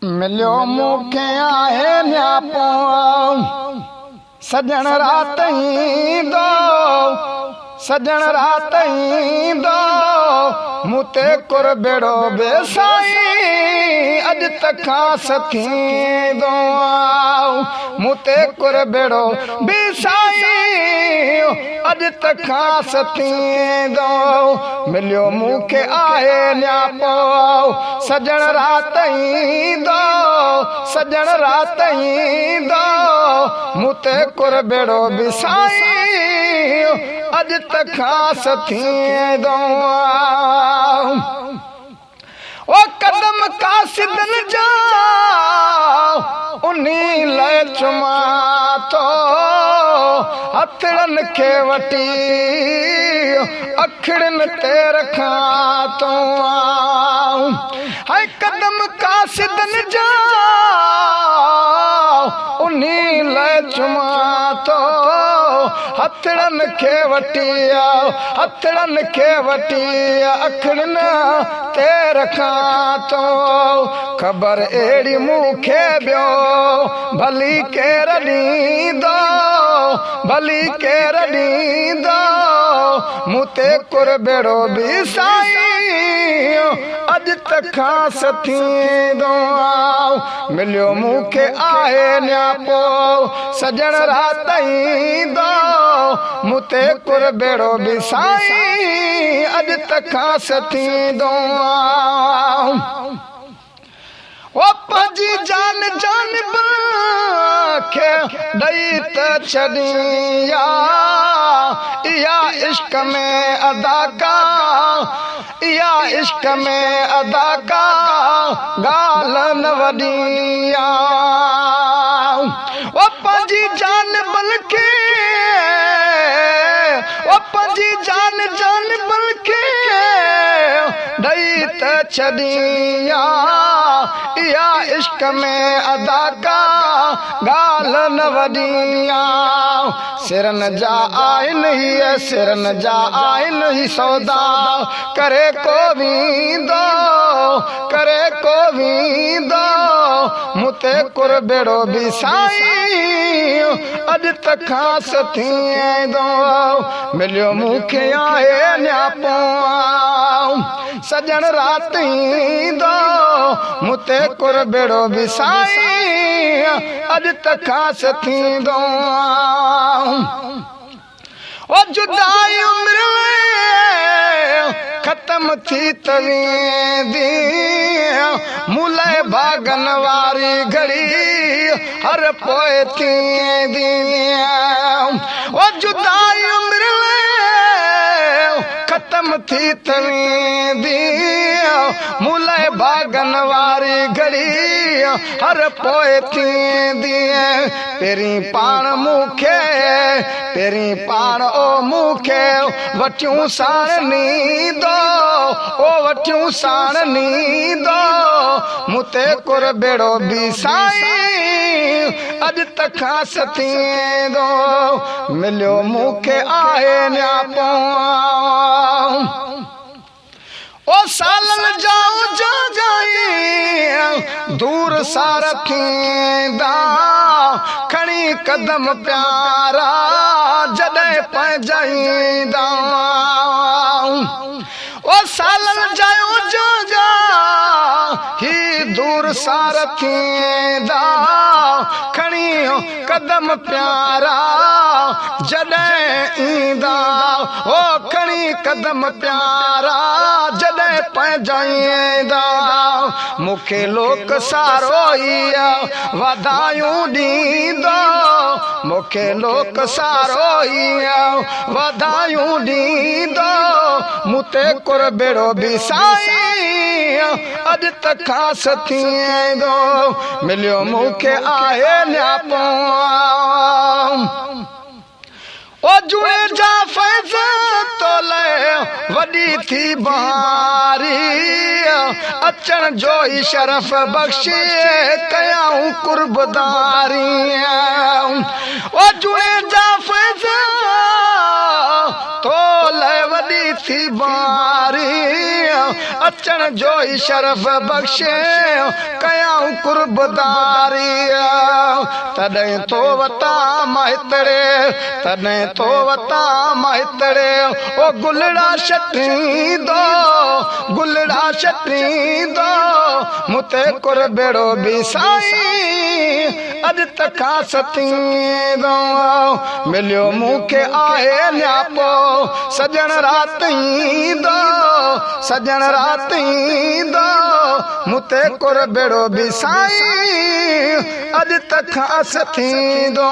मिलियो मूंखे आहे न्यापो सजण रात ईंदो सजण रात ईंदो मूं ते कुर बेड़ो बेसाईं अॼु तखां थींदो मूं ते कुर बेड़ो बेसाईं अॼु तखां थींदो मिलियो मूंखे आहे न्यापो सजण रात ईंदो सजण रात ईंदो मूं ते कुर बेड़ो बेसाईं अॼु तखां थींदो ओ कदम कासिदन जा उन्ही लाइ चुमा थो हथड़नि खे वठी अखिड़नि ते रखां थो हाय कदम कासिदन जा उन्ही लाइ चुमा थो हथड़नि खे वठी हथड़नि खे वठी अखिड़नि ते रखां थो ख़बर अहिड़ी मूंखे ॿियो भली केरु ॾींदो भली केरु ॾींदो मूं ते कुर बेड़ो बि साईं अॼु तखां थींदो मिलियो मूंखे आहे न्यापो सजण रात ईंदो मूं ते कुर बेड़ो बि साईं अॼु तखां थींदो ओ पंहिंजी जान जान खे ॾई त छॾी इहा इश्क में अदा का इहा इश्क में अदा का ॻाल्हि न वॾी ओ पंहिंजी जान बल्कि ओ पंहिंजी जान जान बल्कि ॾई त छॾी इहा इश्क में अदा का ॻाल्हि न वॾी सिरनि जा आहिनि हीअ सिरनि जा आहिनि ही सौदा करे को वींदो करे को वींदो मूं ते कुर बेड़ो बि साईं अॼु तखां थींदो मिलियो मूंखे आहे न्यापो सजण रात ईंदो मूं ते कुर बेड़ो बि साईं अॼु तखां थींदो ओ जुदाई उमिरि ख़तम थी त वेंदी मूं लाइ भागन वारी घड़ी हर पोइ थींदी ओ जुदाई उमिरि ख़तम थी त वेंदी मूं लाइ भागन वारी घड़ी हर पोइ थींदी पहिरीं पाण मूंखे पहिरीं पाण ओ मूंखे वठियूं साण नींदो ओ वठियूं साण नींदो मूं ते कुर बेड़ो बि साईं अॼु तखां थींदो मिलियो मूंखे आहे न्यापो ओ सालनि जाऊं जो जाई दूर सां रखींदा खणी कदम प्यारा जॾहिं पइजाईंदा ओ सालनि जाऊं जो जा ही दूर सां रखींदा खणी कदम प्यारा जॾहिं ईंदा ओ खणी कदम प्यारा जॾहिं पइजाईंदा मूंखे लोक सारो ई वधायूं ॾींदो मूंखे लोक सारो ई वधायूं ॾींदो मूं ते कुर बेड़ो बि साईं अॼु तखां थींदो मिलियो मूंखे आहे न्यापो ओ जुए जा फैज़ तोले वॾी थी बहारी अचण जो ई शरफ़ बख़्शे कयाऊं कुर्बदारी ओ जुए जा फैज़ तोले वॾी थी बहारी अचण जो ई शरफ बख़्शे कयाऊं कुर्बदारी तॾहिं तो वता माहितड़े तॾहिं तो वता माहितड़े ओ गुलड़ा छटींदो गुलड़ा छटींदो मुते कुर बेड़ो बि साईं अॼु तखां सतींदो मिलियो मूंखे आहे न्यापो सजण राति ईंदो सजण राति ईंदो मुते कुर बेड़ो बि साईं अॼु तखां सतींदो